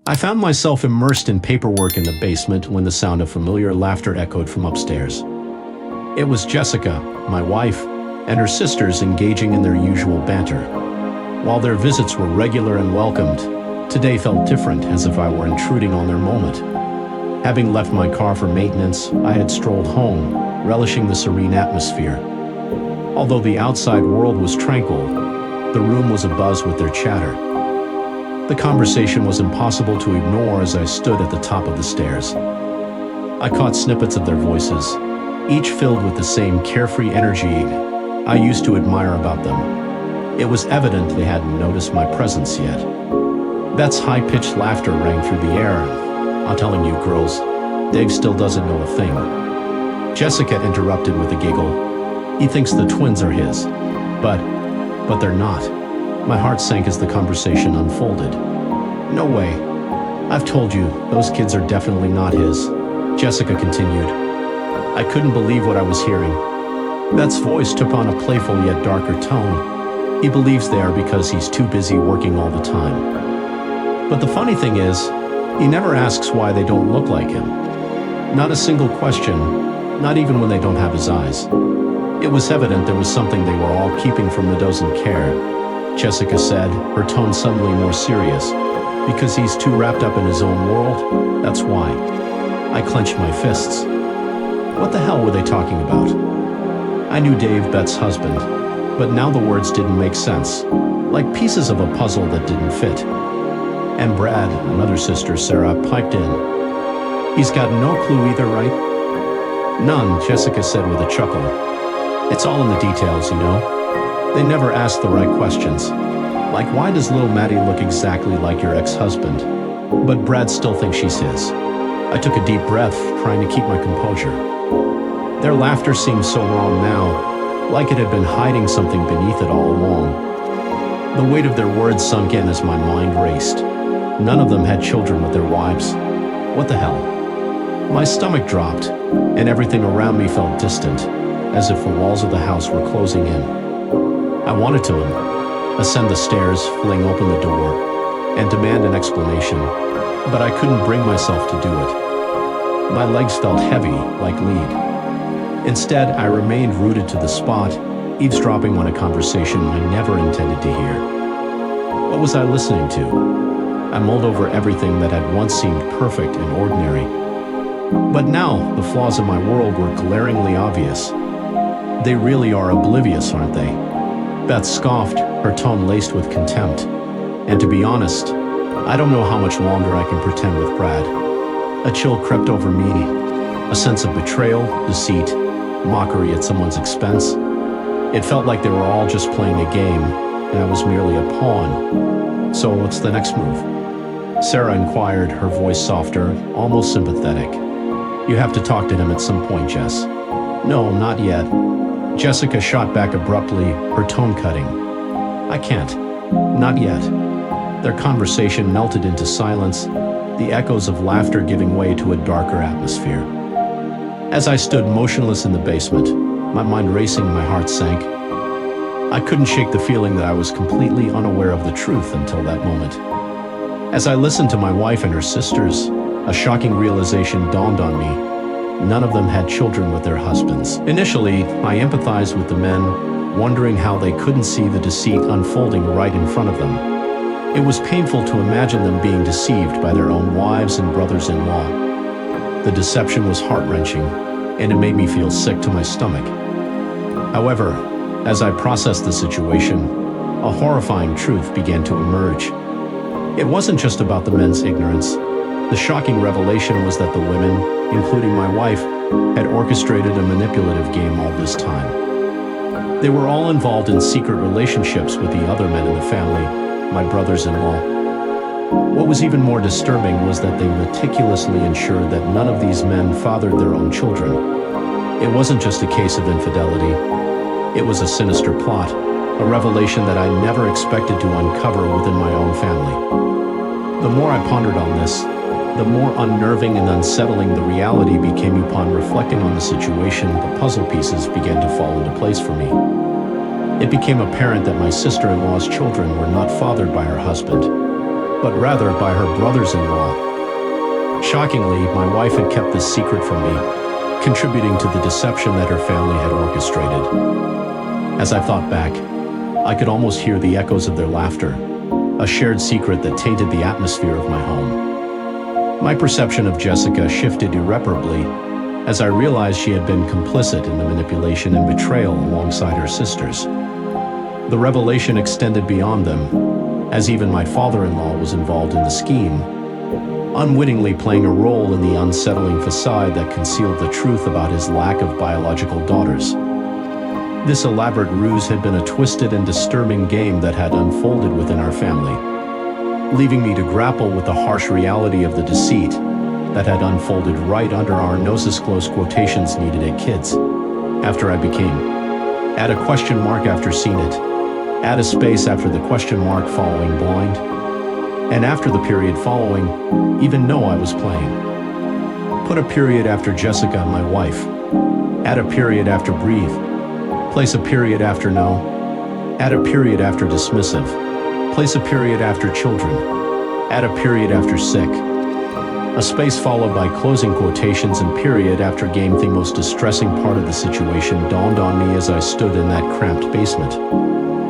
I found myself immersed in paperwork in the basement when the sound of familiar laughter echoed from upstairs. It was Jessica, my wife, and her sisters engaging in their usual banter. While their visits were regular and welcomed, today felt different, as if I were intruding on their moment. Having left my car for maintenance, I had strolled home, relishing the serene atmosphere. Although the outside world was tranquil, the room was abuzz with their chatter. The conversation was impossible to ignore as I stood at the top of the stairs. I caught snippets of their voices, each filled with the same carefree energy I used to admire about them. It was evident they hadn't noticed my presence yet. Beth's high-pitched laughter rang through the air. I'm telling you, girls, Dave still doesn't know a thing. Jessica interrupted with a giggle. He thinks the twins are his, but they're not. My heart sank as the conversation unfolded. No way. I've told you, those kids are definitely not his, Jessica continued. I couldn't believe what I was hearing. Beth's voice took on a playful yet darker tone. He believes they are because he's too busy working all the time. But the funny thing is, he never asks why they don't look like him. Not a single question, not even when they don't have his eyes. It was evident there was something they were all keeping from the doesn't care, Jessica said, her tone suddenly more serious. Because he's too wrapped up in his own world, that's why. I clenched my fists. What the hell were they talking about? I knew Dave, Beth's husband, but now the words didn't make sense, like pieces of a puzzle that didn't fit. And Brad, another sister, Sarah, piped in. He's got no clue either, right? None, Jessica said with a chuckle. It's all in the details, you know. They never ask the right questions. Like, why does little Maddie look exactly like your ex-husband? But Brad still thinks she's his. I took a deep breath, trying to keep my composure. Their laughter seemed so wrong now, like it had been hiding something beneath it all along. The weight of their words sunk in as my mind raced. None of them had children with their wives. What the hell? My stomach dropped, and everything around me felt distant, as if the walls of the house were closing in. I wanted to ascend the stairs, fling open the door, and demand an explanation, but I couldn't bring myself to do it. My legs felt heavy, like lead. Instead, I remained rooted to the spot, eavesdropping on a conversation I never intended to hear. What was I listening to? I mulled over everything that had once seemed perfect and ordinary. But now, the flaws of my world were glaringly obvious. They really are oblivious, aren't they? Beth scoffed, her tone laced with contempt. And to be honest, I don't know how much longer I can pretend with Brad. A chill crept over me, a sense of betrayal, deceit, mockery at someone's expense. It felt like they were all just playing a game, and I was merely a pawn. So what's the next move? Sarah inquired, her voice softer, almost sympathetic. You have to talk to him at some point, Jess. No, not yet. Jessica shot back abruptly, her tone cutting. I can't. Not yet. Their conversation melted into silence, the echoes of laughter giving way to a darker atmosphere. As I stood motionless in the basement, my mind racing, my heart sank. I couldn't shake the feeling that I was completely unaware of the truth until that moment. As I listened to my wife and her sisters, a shocking realization dawned on me. None of them had children with their husbands. Initially, I empathized with the men, wondering how they couldn't see the deceit unfolding right in front of them. It was painful to imagine them being deceived by their own wives and brothers-in-law. The deception was heart-wrenching, and it made me feel sick to my stomach. However, as I processed the situation, a horrifying truth began to emerge. It wasn't just about the men's ignorance. The shocking revelation was that the women, including my wife, had orchestrated a manipulative game all this time. They were all involved in secret relationships with the other men in the family, my brothers-in-law. What was even more disturbing was that they meticulously ensured that none of these men fathered their own children. It wasn't just a case of infidelity. It was a sinister plot, a revelation that I never expected to uncover within my own family. The more I pondered on this, the more unnerving and unsettling the reality became. Upon reflecting on the situation, the puzzle pieces began to fall into place for me. It became apparent that my sister-in-law's children were not fathered by her husband. but rather by her brothers-in-law. Shockingly, my wife had kept this secret from me, contributing to the deception that her family had orchestrated. As I thought back, I could almost hear the echoes of their laughter, a shared secret that tainted the atmosphere of my home. My perception of Jessica shifted irreparably as I realized she had been complicit in the manipulation and betrayal alongside her sisters. The revelation extended beyond them, as even my father-in-law was involved in the scheme, unwittingly playing a role in the unsettling facade that concealed the truth about his lack of biological daughters. This elaborate ruse had been a twisted and disturbing game that had unfolded within our family, leaving me to grapple with the harsh reality of the deceit that had unfolded right under our noses. Close quotations needed at kids. After I became. Add a question mark after seen it. Add a space after the question mark following blind. And after the period following, even know I was playing. Put a period after Jessica, my wife. Add a period after breathe. Place a period after no. Add a period after dismissive. Place a period after children. Add a period after sick. A space followed by closing quotations and period after game. The most distressing part of the situation dawned on me as I stood in that cramped basement.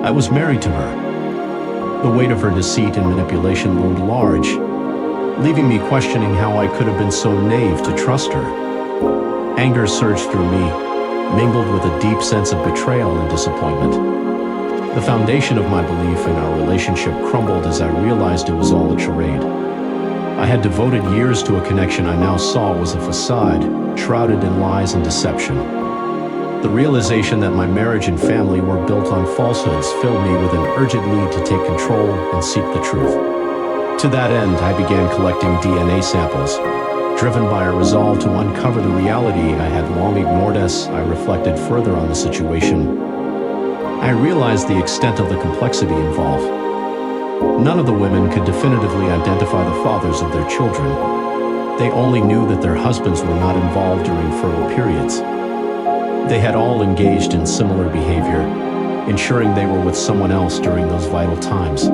I was married to her. The weight of her deceit and manipulation loomed large, leaving me questioning how I could have been so naive to trust her. Anger surged through me, mingled with a deep sense of betrayal and disappointment. The foundation of my belief in our relationship crumbled as I realized it was all a charade. I had devoted years to a connection I now saw was a facade, shrouded in lies and deception. The realization that my marriage and family were built on falsehoods filled me with an urgent need to take control and seek the truth. To that end, I began collecting DNA samples, driven by a resolve to uncover the reality I had long ignored. As I reflected further on the situation, I realized the extent of the complexity involved. None of the women could definitively identify the fathers of their children. They only knew that their husbands were not involved during fertile periods. They had all engaged in similar behavior, ensuring they were with someone else during those vital times.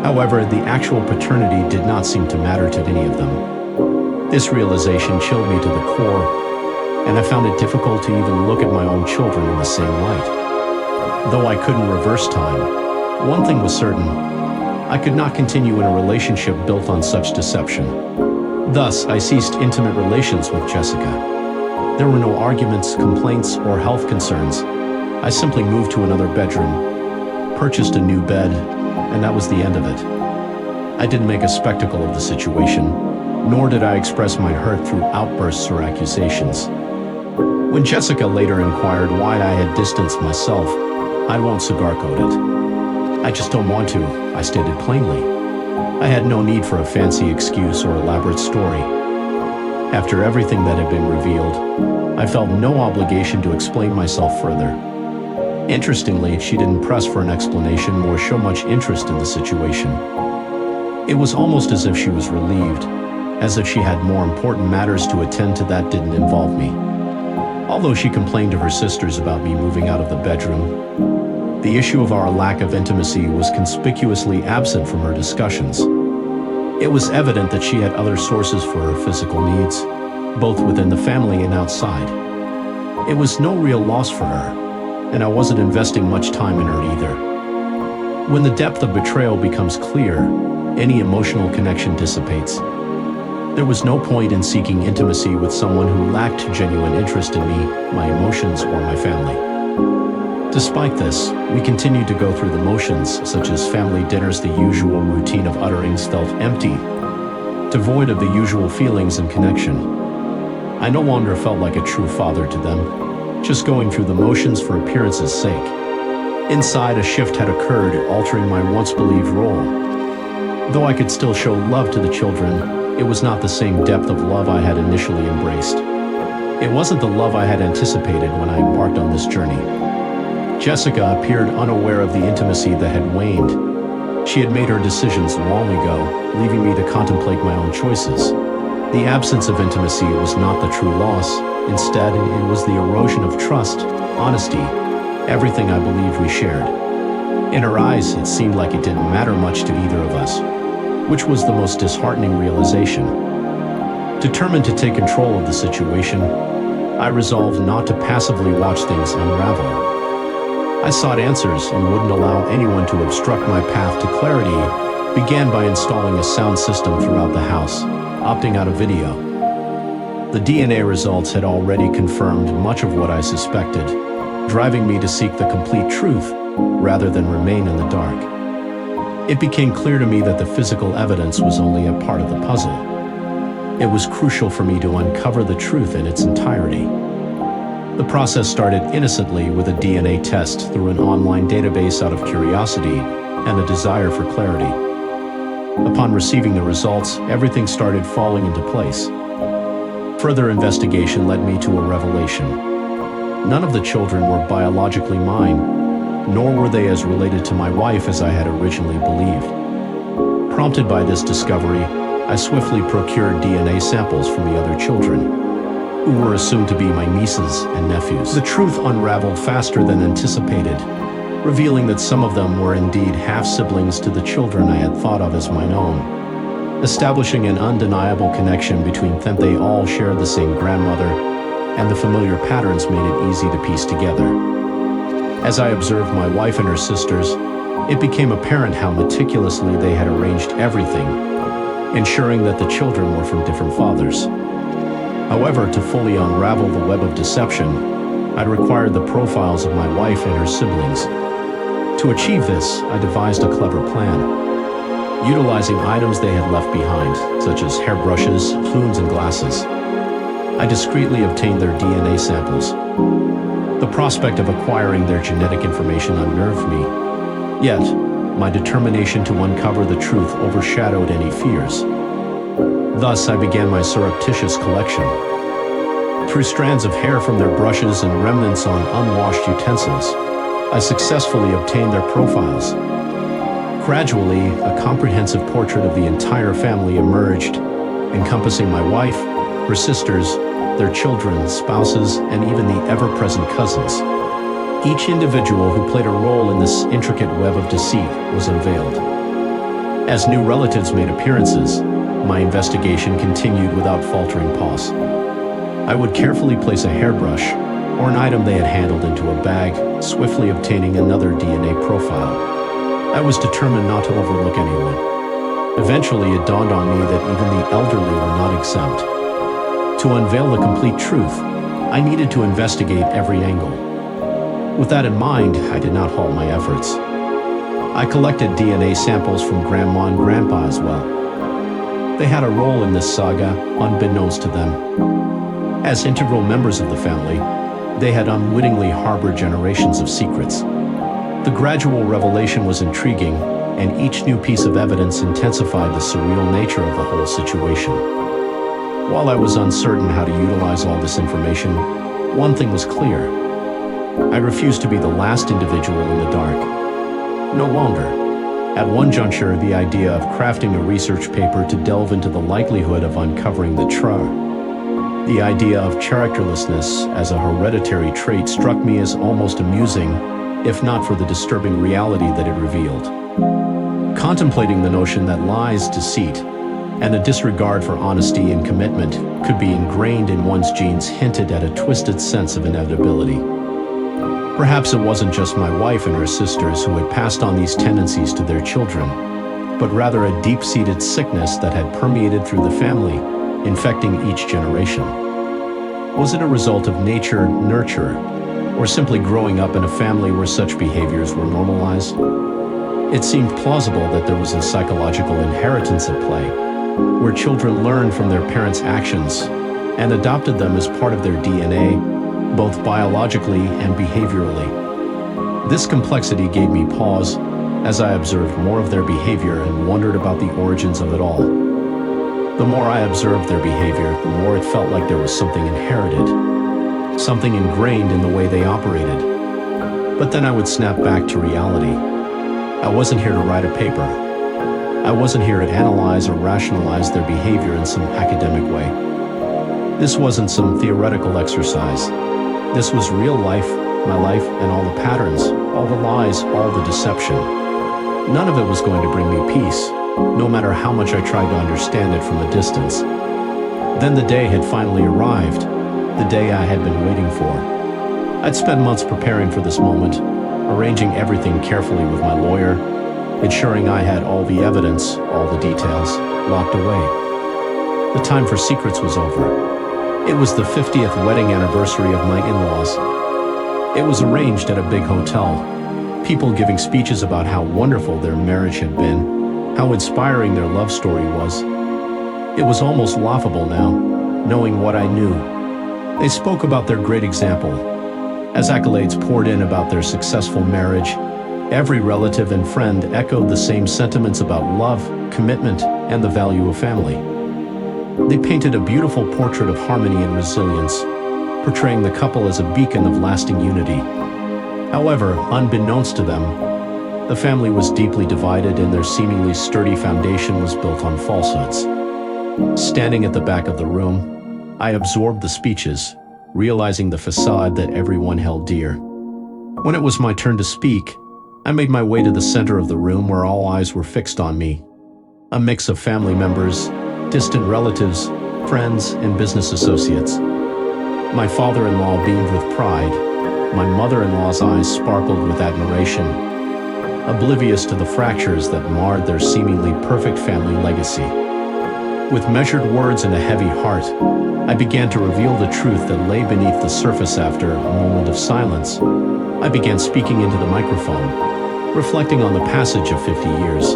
However, the actual paternity did not seem to matter to any of them. This realization chilled me to the core, and I found it difficult to even look at my own children in the same light. Though I couldn't reverse time, one thing was certain: I could not continue in a relationship built on such deception. Thus, I ceased intimate relations with Jessica. There were no arguments, complaints, or health concerns. I simply moved to another bedroom, purchased a new bed, and that was the end of it. I didn't make a spectacle of the situation, nor did I express my hurt through outbursts or accusations. When Jessica later inquired why I had distanced myself, I won't sugarcoat it. I just don't want to, I stated plainly. I had no need for a fancy excuse or elaborate story. After everything that had been revealed, I felt no obligation to explain myself further. Interestingly, she didn't press for an explanation or show much interest in the situation. It was almost as if she was relieved, as if she had more important matters to attend to that didn't involve me. Although she complained to her sisters about me moving out of the bedroom, the issue of our lack of intimacy was conspicuously absent from her discussions. It was evident that she had other sources for her physical needs, both within the family and outside. It was no real loss for her, and I wasn't investing much time in her either. When the depth of betrayal becomes clear, any emotional connection dissipates. There was no point in seeking intimacy with someone who lacked genuine interest in me, my emotions, or my family. Despite this, we continued to go through the motions, such as family dinners. The usual routine of utterings felt empty, devoid of the usual feelings and connection. I no longer felt like a true father to them, just going through the motions for appearance's sake. Inside, a shift had occurred, altering my once-believed role. Though I could still show love to the children, it was not the same depth of love I had initially embraced. It wasn't the love I had anticipated when I embarked on this journey. Jessica appeared unaware of the intimacy that had waned. She had made her decisions long ago, leaving me to contemplate my own choices. The absence of intimacy was not the true loss. Instead, it was the erosion of trust, honesty, everything I believed we shared. In her eyes, it seemed like it didn't matter much to either of us. which was the most disheartening realization. Determined to take control of the situation, I resolved not to passively watch things unravel. I sought answers and wouldn't allow anyone to obstruct my path to clarity. Began by installing a sound system throughout the house, opting out of video. The DNA results had already confirmed much of what I suspected, driving me to seek the complete truth rather than remain in the dark. It became clear to me that the physical evidence was only a part of the puzzle. It was crucial for me to uncover the truth in its entirety. The process started innocently with a DNA test through an online database out of curiosity and a desire for clarity. Upon receiving the results, everything started falling into place. Further investigation led me to a revelation. None of the children were biologically mine, nor were they as related to my wife as I had originally believed. Prompted by this discovery, I swiftly procured DNA samples from the other children, who were assumed to be my nieces and nephews. The truth unraveled faster than anticipated, revealing that some of them were indeed half-siblings to the children I had thought of as mine own. Establishing an undeniable connection between them, they all shared the same grandmother, and the familiar patterns made it easy to piece together. As I observed my wife and her sisters, it became apparent how meticulously they had arranged everything, ensuring that the children were from different fathers. However, to fully unravel the web of deception, I required the profiles of my wife and her siblings. To achieve this, I devised a clever plan. Utilizing items they had left behind, such as hairbrushes, spoons, and glasses, I discreetly obtained their DNA samples. The prospect of acquiring their genetic information unnerved me, yet my determination to uncover the truth overshadowed any fears. Thus, I began my surreptitious collection. Through strands of hair from their brushes and remnants on unwashed utensils, I successfully obtained their profiles. Gradually, a comprehensive portrait of the entire family emerged, encompassing my wife, her sisters, their children, spouses, and even the ever-present cousins. Each individual who played a role in this intricate web of deceit was unveiled. As new relatives made appearances, my investigation continued without faltering pause. I would carefully place a hairbrush or an item they had handled into a bag, swiftly obtaining another DNA profile. I was determined not to overlook anyone. Eventually, it dawned on me that even the elderly were not exempt. To unveil the complete truth, I needed to investigate every angle. With that in mind, I did not halt my efforts. I collected DNA samples from Grandma and Grandpa as well. They had a role in this saga, unbeknownst to them. As integral members of the family, they had unwittingly harbored generations of secrets. The gradual revelation was intriguing, and each new piece of evidence intensified the surreal nature of the whole situation. While I was uncertain how to utilize all this information, one thing was clear. I refused to be the last individual in the dark. No longer. At one juncture, the idea of crafting a research paper to delve into the likelihood of uncovering the truth. The idea of characterlessness as a hereditary trait struck me as almost amusing, if not for the disturbing reality that it revealed. Contemplating the notion that lies, deceit, and a disregard for honesty and commitment could be ingrained in one's genes hinted at a twisted sense of inevitability. Perhaps it wasn't just my wife and her sisters who had passed on these tendencies to their children, but rather a deep-seated sickness that had permeated through the family, infecting each generation. Was it a result of nature, nurture, or simply growing up in a family where such behaviors were normalized? It seemed plausible that there was a psychological inheritance at play, where children learned from their parents' actions and adopted them as part of their DNA, both biologically and behaviorally. This complexity gave me pause as I observed more of their behavior and wondered about the origins of it all. The more I observed their behavior, the more it felt like there was something inherited, something ingrained in the way they operated. But then I would snap back to reality. I wasn't here to write a paper. I wasn't here to analyze or rationalize their behavior in some academic way. This wasn't some theoretical exercise. This was real life, my life, and all the patterns, all the lies, all the deception. None of it was going to bring me peace, no no matter how much I tried to understand it from a distance. Then the day had finally arrived, the day I had been waiting for. I'd spent months preparing for this moment, arranging everything carefully with my lawyer, ensuring I had all the evidence, all the details, locked away. The time for secrets was over. It was the 50th wedding anniversary of my in-laws. It was arranged at a big hotel, people giving speeches about how wonderful their marriage had been, how inspiring their love story was. It was almost laughable now, knowing what I knew. They spoke about their great example. As accolades poured in about their successful marriage, every relative and friend echoed the same sentiments about love, commitment, and the value of family. They painted a beautiful portrait of harmony and resilience, portraying the couple as a beacon of lasting unity. However, unbeknownst to them, the family was deeply divided and their seemingly sturdy foundation was built on falsehoods. Standing at the back of the room, I absorbed the speeches, realizing the facade that everyone held dear. When it was my turn to speak, I made my way to the center of the room where all eyes were fixed on me. A mix of family members, distant relatives, friends, and business associates. My father-in-law beamed with pride. My mother-in-law's eyes sparkled with admiration, oblivious to the fractures that marred their seemingly perfect family legacy. With measured words and a heavy heart, I began to reveal the truth that lay beneath the surface. After a moment of silence, I began speaking into the microphone, reflecting on the passage of 50 years.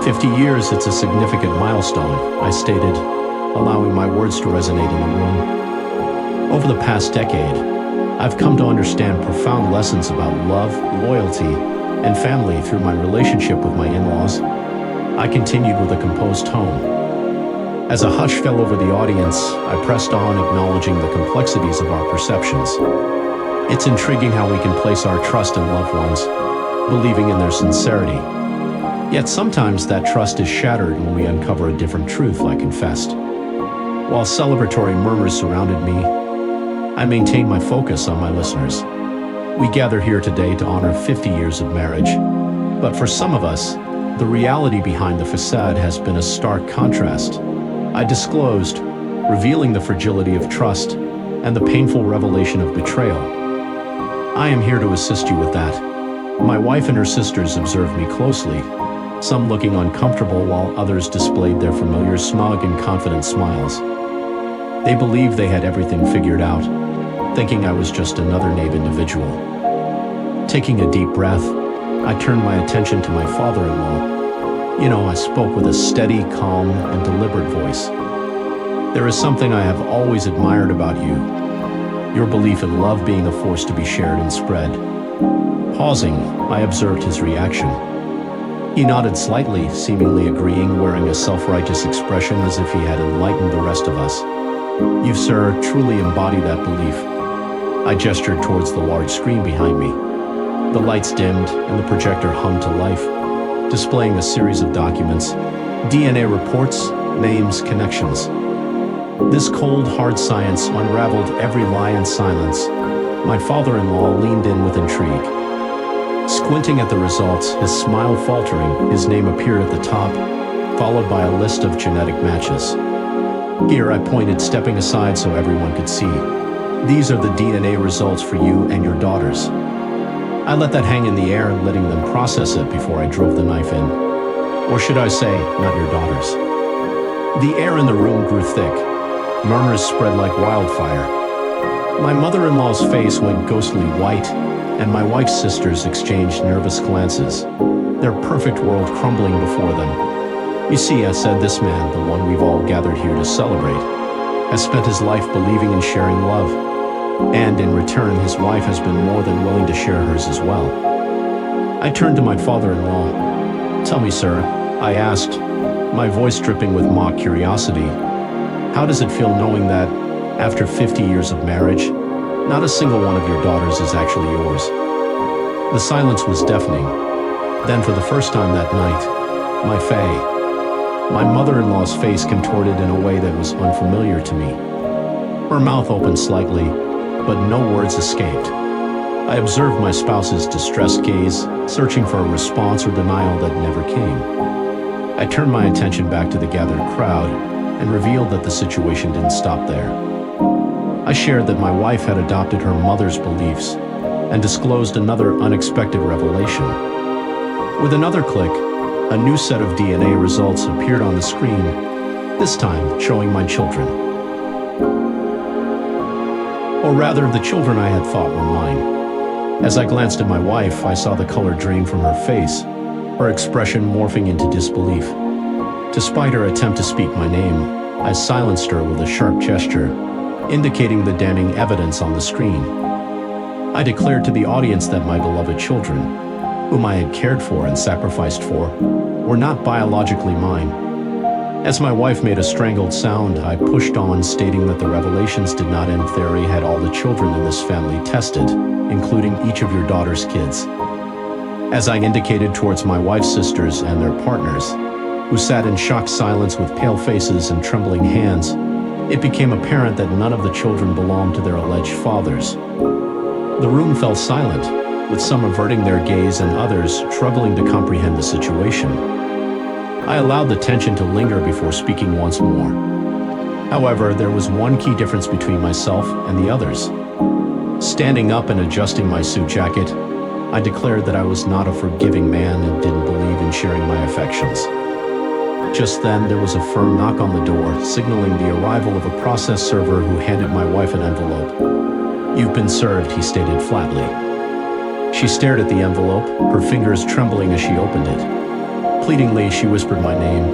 50 years, it's a significant milestone, I stated, allowing my words to resonate in the room. Over the past decade, I've come to understand profound lessons about love, loyalty, and family through my relationship with my in-laws. I continued with a composed tone. As a hush fell over the audience, I pressed on, acknowledging the complexities of our perceptions. It's intriguing how we can place our trust in loved ones, believing in their sincerity. Yet sometimes that trust is shattered when we uncover a different truth, I confessed. While celebratory murmurs surrounded me, I maintained my focus on my listeners. We gather here today to honor 50 years of marriage, but for some of us, the reality behind the facade has been a stark contrast. I disclosed, revealing the fragility of trust and the painful revelation of betrayal. I am here to assist you with that. My wife and her sisters observed me closely, some looking uncomfortable while others displayed their familiar smug and confident smiles. They believed they had everything figured out, thinking I was just another naive individual. Taking a deep breath, I turned my attention to my father-in-law. I spoke with a steady, calm, and deliberate voice. There is something I have always admired about you, your belief in love being a force to be shared and spread. Pausing, I observed his reaction. He nodded slightly, seemingly agreeing, wearing a self-righteous expression as if he had enlightened the rest of us. You, sir, truly embody that belief. I gestured towards the large screen behind me. The lights dimmed and the projector hummed to life, displaying a series of documents, DNA reports, names, connections. This cold, hard science unraveled every lie and silence. My father-in-law leaned in with intrigue. Squinting at the results, his smile faltering, his name appeared at the top, followed by a list of genetic matches. Here, I pointed, stepping aside so everyone could see. These are the DNA results for you and your daughters. I let that hang in the air, letting them process it before I drove the knife in. Or should I say, not your daughters. The air in the room grew thick. Murmurs spread like wildfire. My mother-in-law's face went ghostly white, and my wife's sisters exchanged nervous glances, their perfect world crumbling before them. You see, I said, this man, the one we've all gathered here to celebrate, has spent his life believing and sharing love. And in return, his wife has been more than willing to share hers as well. I turned to my father-in-law. Tell me, sir, I asked, my voice dripping with mock curiosity, how does it feel knowing that, after 50 years of marriage, not a single one of your daughters is actually yours? The silence was deafening. Then, for the first time that night, my mother-in-law's face contorted in a way that was unfamiliar to me. Her mouth opened slightly, but no words escaped. I observed my spouse's distressed gaze, searching for a response or denial that never came. I turned my attention back to the gathered crowd and revealed that the situation didn't stop there. I shared that my wife had adopted her mother's beliefs and disclosed another unexpected revelation. With another click, a new set of DNA results appeared on the screen, this time showing my children. Or rather, the children I had thought were mine. As I glanced at my wife, I saw the color drain from her face, her expression morphing into disbelief. Despite her attempt to speak my name, I silenced her with a sharp gesture, indicating the damning evidence on the screen. I declared to the audience that my beloved children, whom I had cared for and sacrificed for, were not biologically mine. As my wife made a strangled sound, I pushed on, stating that the revelations did not end there. I had all the children in this family tested, including each of your daughter's kids. As I indicated towards my wife's sisters and their partners, who sat in shocked silence with pale faces and trembling hands, it became apparent that none of the children belonged to their alleged fathers. The room fell silent, with some averting their gaze and others struggling to comprehend the situation. I allowed the tension to linger before speaking once more. However, there was one key difference between myself and the others. Standing up and adjusting my suit jacket, I declared that I was not a forgiving man and didn't believe in sharing my affections. Just then, there was a firm knock on the door, signaling the arrival of a process server who handed my wife an envelope. "You've been served," he stated flatly. She stared at the envelope, her fingers trembling as she opened it. Pleadingly, she whispered my name,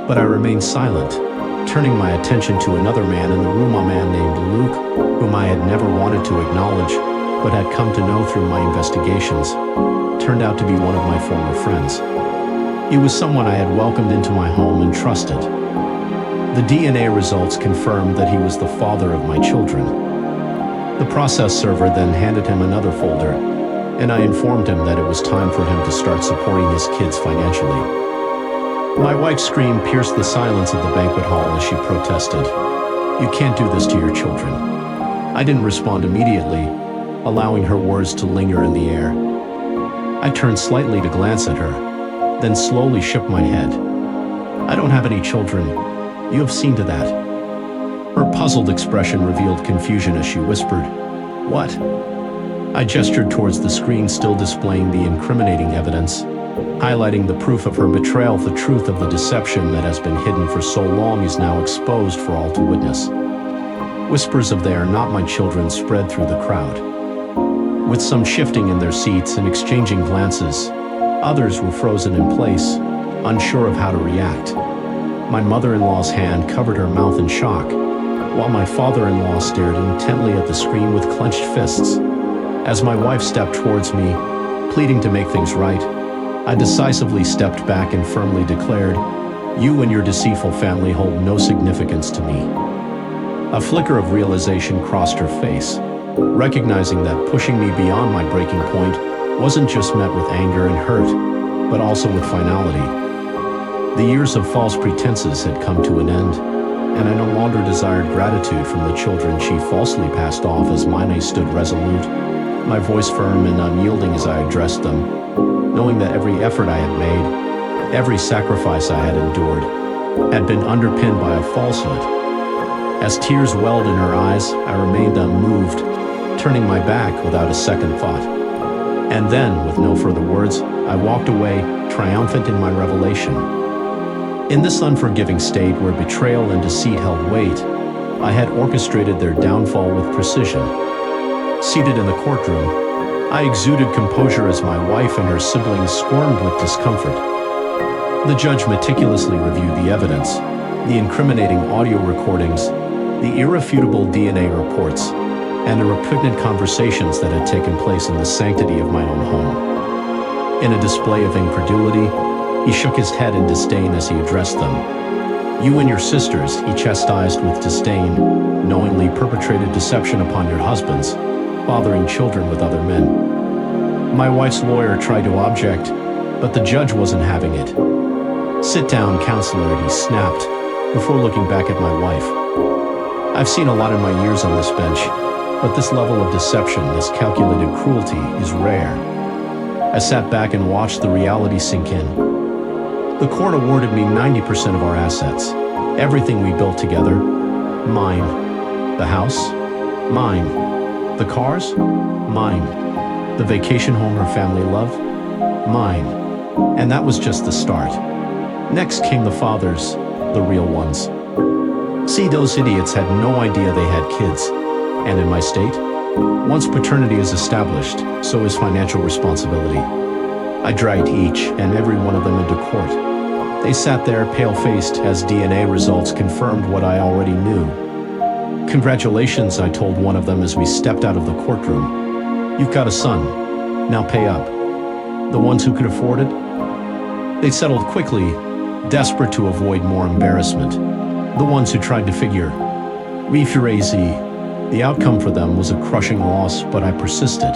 but I remained silent, turning my attention to another man in the room, a man named Luke, whom I had never wanted to acknowledge, but had come to know through my investigations, turned out to be one of my former friends. He was someone I had welcomed into my home and trusted. The DNA results confirmed that he was the father of my children. The process server then handed him another folder, and I informed him that it was time for him to start supporting his kids financially. My wife's scream pierced the silence of the banquet hall as she protested, "You can't do this to your children." I didn't respond immediately, allowing her words to linger in the air. I turned slightly to glance at her, then slowly shook my head. "I don't have any children. You have seen to that." Her puzzled expression revealed confusion as she whispered, "What?" I gestured towards the screen still displaying the incriminating evidence, highlighting the proof of her betrayal. The truth of the deception that has been hidden for so long is now exposed for all to witness. Whispers of "they are not my children" spread through the crowd. With some shifting in their seats and exchanging glances, others were frozen in place, unsure of how to react. My mother-in-law's hand covered her mouth in shock, while my father-in-law stared intently at the screen with clenched fists. As my wife stepped towards me, pleading to make things right, I decisively stepped back and firmly declared, "You and your deceitful family hold no significance to me." A flicker of realization crossed her face, recognizing that pushing me beyond my breaking point wasn't just met with anger and hurt, but also with finality. The years of false pretenses had come to an end, and I no longer desired gratitude from the children she falsely passed off as mine. I stood resolute, my voice firm and unyielding as I addressed them, knowing that every effort I had made, every sacrifice I had endured, had been underpinned by a falsehood. As tears welled in her eyes, I remained unmoved, turning my back without a second thought. And then, with no further words, I walked away, triumphant in my revelation. In this unforgiving state where betrayal and deceit held weight, I had orchestrated their downfall with precision. Seated in the courtroom, I exuded composure as my wife and her siblings squirmed with discomfort. The judge meticulously reviewed the evidence, the incriminating audio recordings, the irrefutable DNA reports, and the repugnant conversations that had taken place in the sanctity of my own home. In a display of incredulity, he shook his head in disdain as he addressed them. "You and your sisters," he chastised with disdain, "knowingly perpetrated deception upon your husbands, fathering children with other men." My wife's lawyer tried to object, but the judge wasn't having it. "Sit down, counselor," he snapped, before looking back at my wife. "I've seen a lot in my years on this bench, but this level of deception, this calculated cruelty, is rare." I sat back and watched the reality sink in. The court awarded me 90% of our assets. Everything we built together, mine. The house, mine. The cars, mine. The vacation home her family loved, mine. And that was just the start. Next came the fathers, the real ones. See, those idiots had no idea they had kids. And in my state, once paternity is established, so is financial responsibility. I dragged each and every one of them into court. They sat there pale-faced as DNA results confirmed what I already knew. Congratulations, I told one of them as we stepped out of the courtroom. You've got a son. Now pay up. The ones who could afford it? They settled quickly, desperate to avoid more embarrassment. The ones who tried to figure, rephrase. The outcome for them was a crushing loss, but I persisted.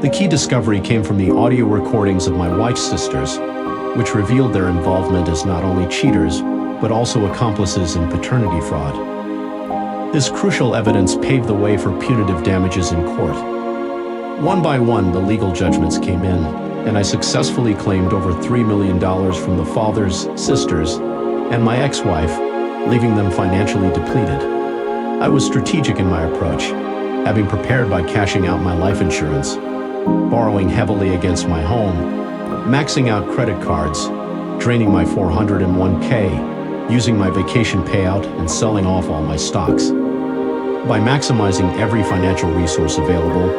The key discovery came from the audio recordings of my wife's sisters, which revealed their involvement as not only cheaters, but also accomplices in paternity fraud. This crucial evidence paved the way for punitive damages in court. One by one, the legal judgments came in, and I successfully claimed over $3 million from the fathers, sisters, and my ex-wife, leaving them financially depleted. I was strategic in my approach, having prepared by cashing out my life insurance, borrowing heavily against my home, maxing out credit cards, draining my 401k, using my vacation payout, and selling off all my stocks. By maximizing every financial resource available,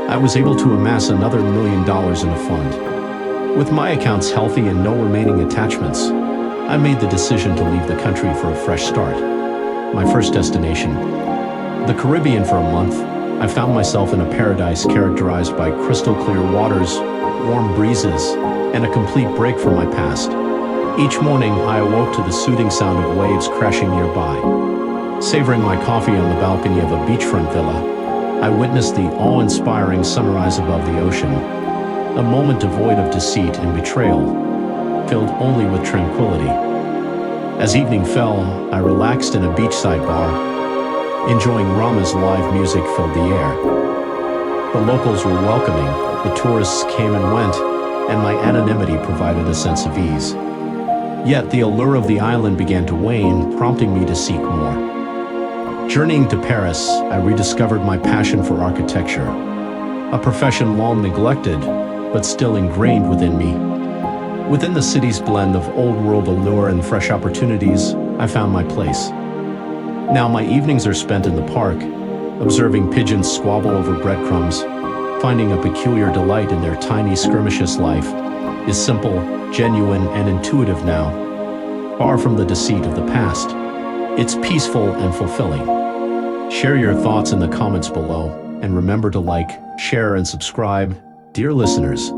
I was able to amass another $1 million in a fund. With my accounts healthy and no remaining attachments, I made the decision to leave the country for a fresh start. My first destination, the Caribbean. For a month, I found myself in a paradise characterized by crystal clear waters, warm breezes, and a complete break from my past. Each morning, I awoke to the soothing sound of waves crashing nearby. Savoring my coffee on the balcony of a beachfront villa, I witnessed the awe-inspiring sunrise above the ocean, a moment devoid of deceit and betrayal, filled only with tranquility. As evening fell, I relaxed in a beachside bar, enjoying Rama's live music filled the air. The locals were welcoming, the tourists came and went, and my anonymity provided a sense of ease. Yet the allure of the island began to wane, prompting me to seek more. Journeying to Paris, I rediscovered my passion for architecture, a profession long neglected, but still ingrained within me. Within the city's blend of old-world allure and fresh opportunities, I found my place. Now my evenings are spent in the park, observing pigeons squabble over breadcrumbs, finding a peculiar delight in their tiny skirmishes. Life is simple, genuine, and intuitive now, far from the deceit of the past. It's peaceful and fulfilling. Share your thoughts in the comments below, and remember to like, share, and subscribe. Dear listeners,